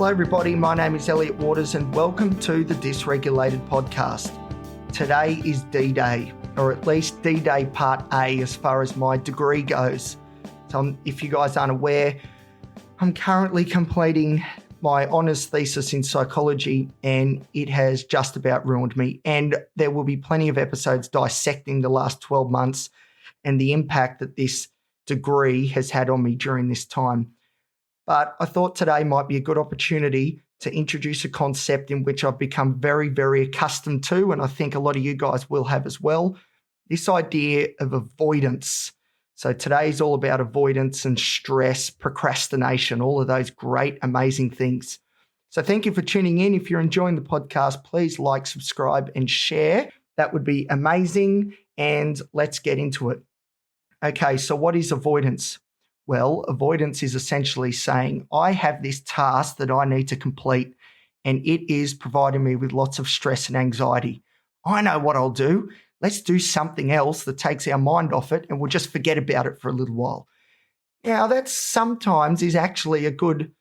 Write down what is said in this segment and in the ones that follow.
Hello, everybody. My name is Elliot Waters, and welcome to the Dysregulated podcast. Today is D-Day, or at least D-Day Part A as far as my degree goes. So if you guys aren't aware, I'm currently completing my honours thesis in psychology, and it has just about ruined me. And there will be plenty of episodes dissecting the last 12 months and the impact that this degree has had on me during this time. But I thought today might be a good opportunity to introduce a concept in which I've become very, very accustomed to, and I think a lot of you guys will have as well, this idea of avoidance. So today is all about avoidance and stress, procrastination, all of those great, amazing things. So thank you for tuning in. If you're enjoying the podcast, please like, subscribe, and share. That would be amazing. And let's get into it. Okay, so what is avoidance? Well, avoidance is essentially saying, I have this task that I need to complete, and it is providing me with lots of stress and anxiety. I know what I'll do. Let's do something else that takes our mind off it, and we'll just forget about it for a little while. Now, that sometimes is actually a good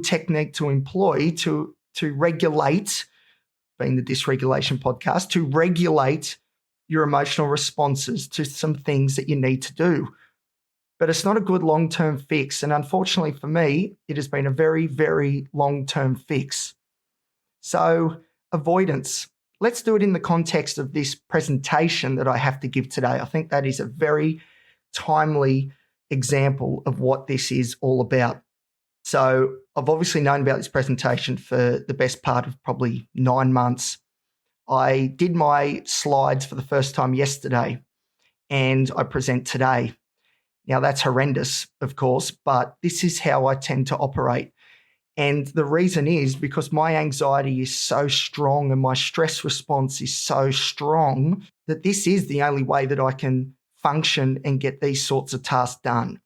technique to employ to regulate, being the dysregulation podcast, to regulate your emotional responses to some things that you need to do. But it's not a good long-term fix. And unfortunately for me, it has been a very, very long-term fix. So avoidance. Let's do it in the context of this presentation that I have to give today. I think that is a very timely example of what this is all about. So I've obviously known about this presentation for the best part of probably 9 months. I did my slides for the first time yesterday, and I present today. Now, that's horrendous, of course, but this is how I tend to operate. And the reason is because my anxiety is so strong and my stress response is so strong that this is the only way that I can function and get these sorts of tasks done.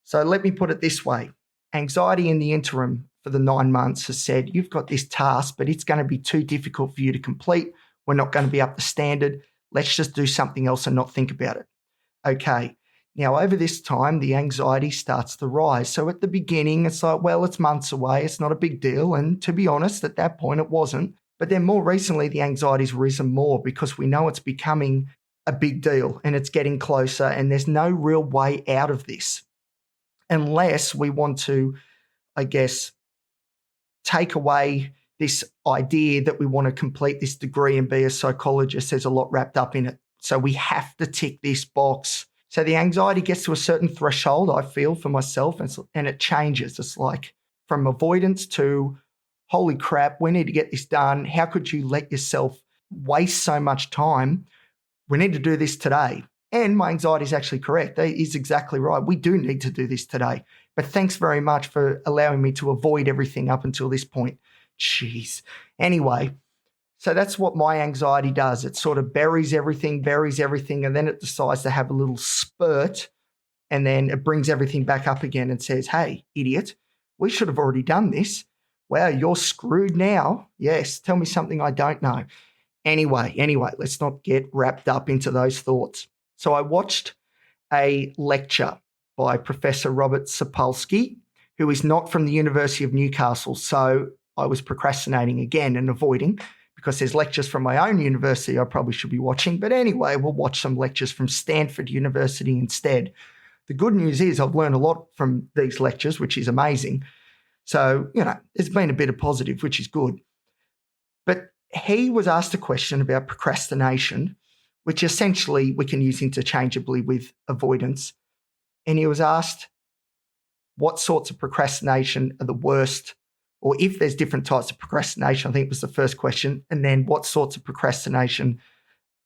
So let me put it this way. Anxiety in the interim for the 9 months has said, you've got this task, but it's going to be too difficult for you to complete. We're not going to be up to standard. Let's just do something else and not think about it. Okay. Now, over this time, the anxiety starts to rise. So at the beginning, it's like, well, it's months away. It's not a big deal. And to be honest, at that point, it wasn't. But then more recently, the anxiety's risen more because we know it's becoming a big deal and it's getting closer, and there's no real way out of this unless we want to, I guess, take away this idea that we want to complete this degree and be a psychologist. There's a lot wrapped up in it. So we have to tick this box. So the anxiety gets to a certain threshold, I feel, for myself, and it changes. It's like from avoidance to, holy crap, we need to get this done. How could you let yourself waste so much time? We need to do this today. And my anxiety is actually correct. It is exactly right. We do need to do this today. But thanks very much for allowing me to avoid everything up until this point. Jeez. Anyway. So that's what my anxiety does. It sort of buries everything, and then it decides to have a little spurt, and then it brings everything back up again and says, hey, idiot, we should have already done this. Wow, you're screwed now. Yes, tell me something I don't know. Anyway, let's not get wrapped up into those thoughts. So I watched a lecture by Professor Robert Sapolsky, who is not from the University of Newcastle. So I was procrastinating again and avoiding, because there's lectures from my own university I probably should be watching. But anyway, we'll watch some lectures from Stanford University instead. The good news is I've learned a lot from these lectures, which is amazing. So, there's been a bit of positive, which is good. But he was asked a question about procrastination, which essentially we can use interchangeably with avoidance. And he was asked what sorts of procrastination are the worst, or if there's different types of procrastination, I think was the first question. And then what sorts of procrastination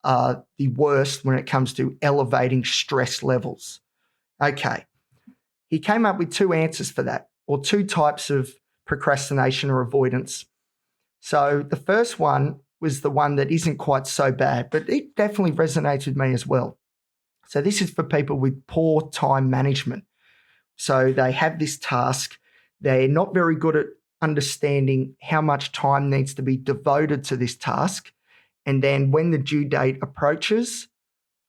are the worst when it comes to elevating stress levels? Okay. He came up with 2 answers for that, or 2 types of procrastination or avoidance. So the first one was the one that isn't quite so bad, but it definitely resonated with me as well. So this is for people with poor time management. So they have this task. They're not very good at understanding how much time needs to be devoted to this task. And then when the due date approaches,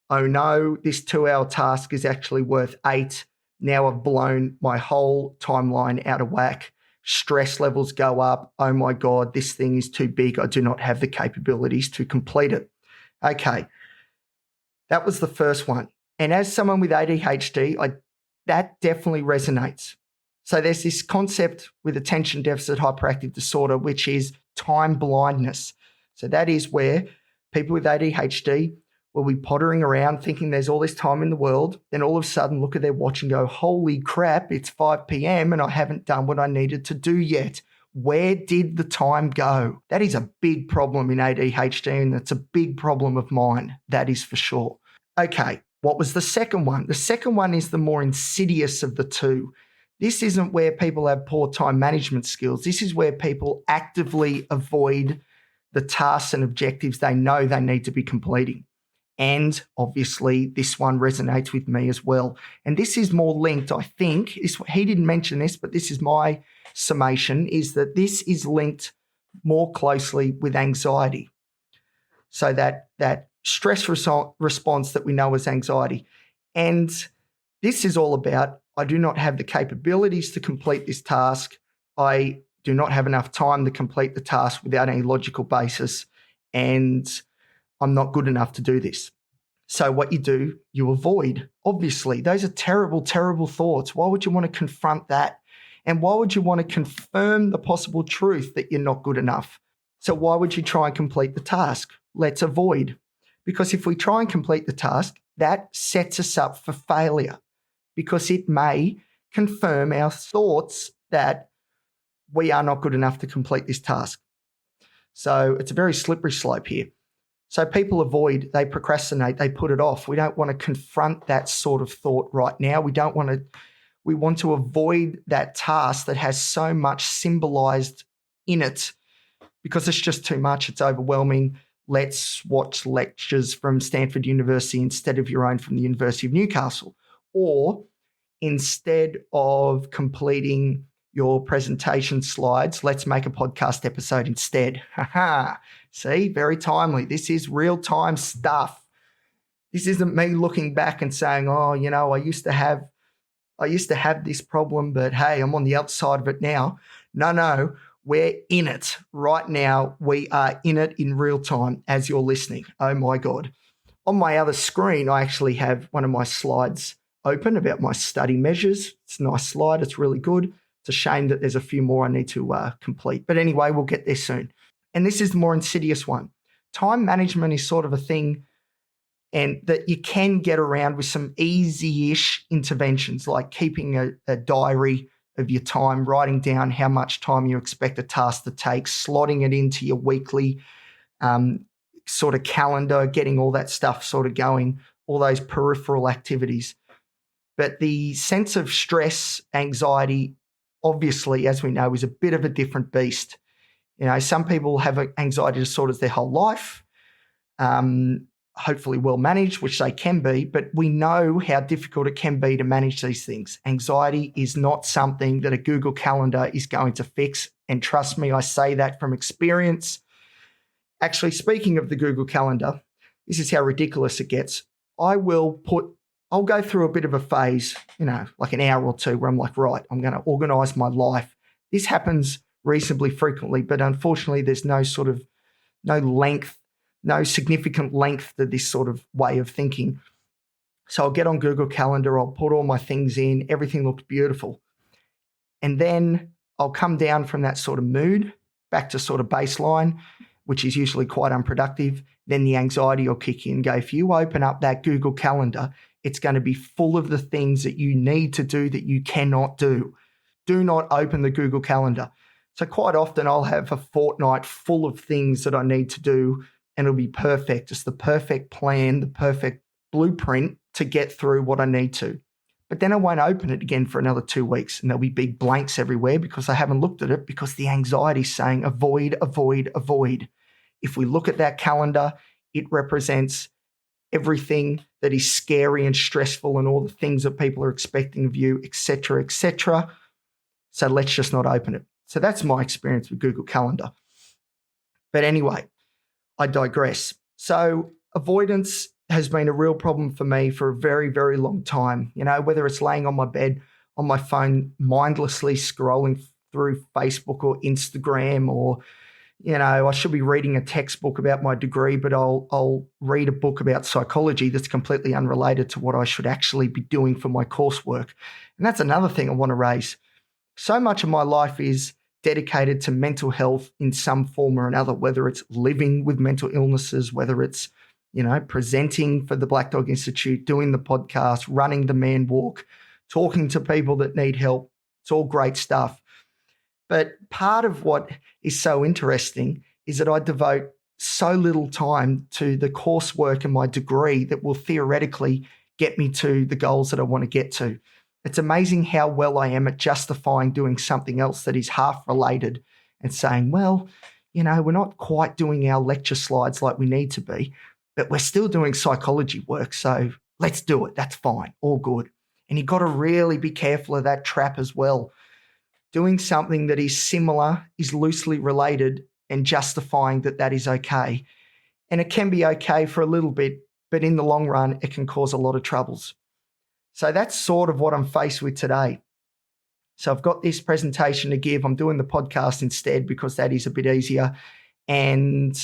oh no, this 2-hour task is actually worth 8. Now I've blown my whole timeline out of whack stress levels go up. Oh my God, this thing is too big. I do not have the capabilities to complete it. Okay, that was the first one. And as someone with ADHD, that definitely resonates. So there's this concept with attention deficit hyperactive disorder, which is time blindness. So that is where people with ADHD will be pottering around thinking there's all this time in the world. Then all of a sudden look at their watch and go, holy crap, it's 5 p.m. and I haven't done what I needed to do yet. Where did the time go? That is a big problem in ADHD, and it's a big problem of mine. That is for sure. Okay, what was the second one? The second one is the more insidious of the two. This isn't where people have poor time management skills. This is where people actively avoid the tasks and objectives they know they need to be completing. And obviously, this one resonates with me as well. And this is more linked, I think. He didn't mention this, but this is my summation, is that this is linked more closely with anxiety. So that stress response that we know as anxiety. And this is all about, I do not have the capabilities to complete this task. I do not have enough time to complete the task without any logical basis. And I'm not good enough to do this. So what you do, you avoid. Obviously, those are terrible, terrible thoughts. Why would you want to confront that? And why would you want to confirm the possible truth that you're not good enough? So why would you try and complete the task? Let's avoid. Because if we try and complete the task, that sets us up for failure, because it may confirm our thoughts that we are not good enough to complete this task. So it's a very slippery slope here. So people avoid, they procrastinate, they put it off. We don't want to confront that sort of thought right now. We want to avoid that task that has so much symbolized in it, because it's just too much. It's overwhelming. Let's watch lectures from Stanford University instead of your own from the University of Newcastle. Or instead of completing your presentation slides, let's make a podcast episode instead. See, very timely. This is real-time stuff. This isn't me looking back and saying, oh, I used to have this problem, but hey, I'm on the outside of it now. No, we're in it right now. We are in it in real time as you're listening. Oh my God. On my other screen, I actually have one of my slides open about my study measures. It's a nice slide. It's really good. It's a shame that there's a few more I need to complete. But anyway, we'll get there soon. And this is the more insidious one. Time management is sort of a thing and that you can get around with some easy-ish interventions, like keeping a diary of your time, writing down how much time you expect a task to take, slotting it into your weekly sort of calendar, getting all that stuff sort of going, all those peripheral activities. But the sense of stress, anxiety, obviously, as we know, is a bit of a different beast. Some people have anxiety disorders their whole life, hopefully well managed, which they can be, but we know how difficult it can be to manage these things. Anxiety is not something that a Google Calendar is going to fix. And trust me, I say that from experience. Actually, speaking of the Google Calendar, this is how ridiculous it gets. I'll go through a bit of a phase, like an hour or two where I'm like, right, I'm going to organize my life. This happens reasonably frequently, but unfortunately there's no significant length to this sort of way of thinking. So I'll get on Google Calendar, I'll put all my things in, everything looks beautiful. And then I'll come down from that sort of mood back to sort of baseline, which is usually quite unproductive. Then the anxiety will kick in and go, if you open up that Google Calendar, it's going to be full of the things that you need to do that you cannot do. Do not open the Google Calendar. So quite often I'll have a fortnight full of things that I need to do, and it'll be perfect. It's the perfect plan, the perfect blueprint to get through what I need to. But then I won't open it again for another 2 weeks, and there'll be big blanks everywhere because I haven't looked at it, because the anxiety is saying avoid, avoid, avoid. If we look at that calendar, it represents everything that is scary and stressful and all the things that people are expecting of you, etc., etc. So let's just not open it. So that's my experience with Google Calendar. But anyway, I digress. So avoidance has been a real problem for me for a very, very long time. Whether it's laying on my bed, on my phone, mindlessly scrolling through Facebook or Instagram, or, I should be reading a textbook about my degree, but I'll read a book about psychology that's completely unrelated to what I should actually be doing for my coursework. And that's another thing I want to raise. So much of my life is dedicated to mental health in some form or another, whether it's living with mental illnesses, whether it's, presenting for the Black Dog Institute, doing the podcast, running the Man Walk, talking to people that need help. It's all great stuff. But part of what is so interesting is that I devote so little time to the coursework and my degree that will theoretically get me to the goals that I want to get to. It's amazing how well I am at justifying doing something else that is half related and saying, well, we're not quite doing our lecture slides like we need to be, but we're still doing psychology work. So let's do it. That's fine. All good. And you've got to really be careful of that trap as well. Doing something that is similar, is loosely related, and justifying that is okay. And it can be okay for a little bit, but in the long run, it can cause a lot of troubles. So that's sort of what I'm faced with today. So I've got this presentation to give. I'm doing the podcast instead because that is a bit easier, and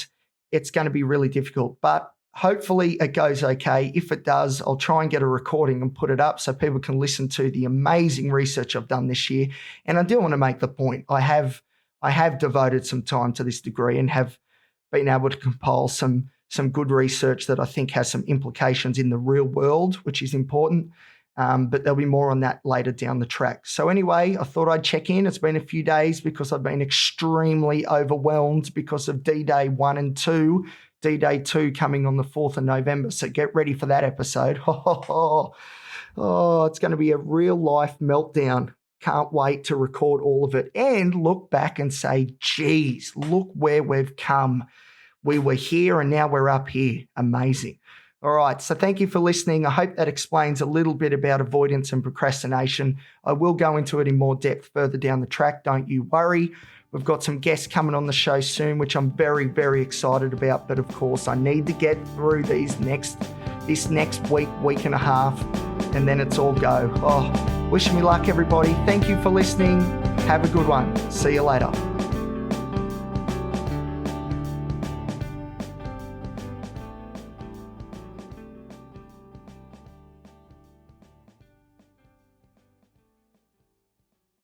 it's going to be really difficult. But hopefully it goes okay. If it does, I'll try and get a recording and put it up so people can listen to the amazing research I've done this year. And I do want to make the point. I have devoted some time to this degree and have been able to compile some good research that I think has some implications in the real world, which is important. But there'll be more on that later down the track. So anyway, I thought I'd check in. It's been a few days because I've been extremely overwhelmed because of D-Day 1 and 2. D-Day 2 coming on the 4th of November. So get ready for that episode. Oh, it's going to be a real life meltdown. Can't wait to record all of it and look back and say, geez, look where we've come. We were here and now we're up here. Amazing. All right. So thank you for listening. I hope that explains a little bit about avoidance and procrastination. I will go into it in more depth further down the track. Don't you worry. We've got some guests coming on the show soon, which I'm very, very excited about. But of course, I need to get through this next week and a half, and then it's all go. Oh, wish me luck, everybody. Thank you for listening. Have a good one. See you later.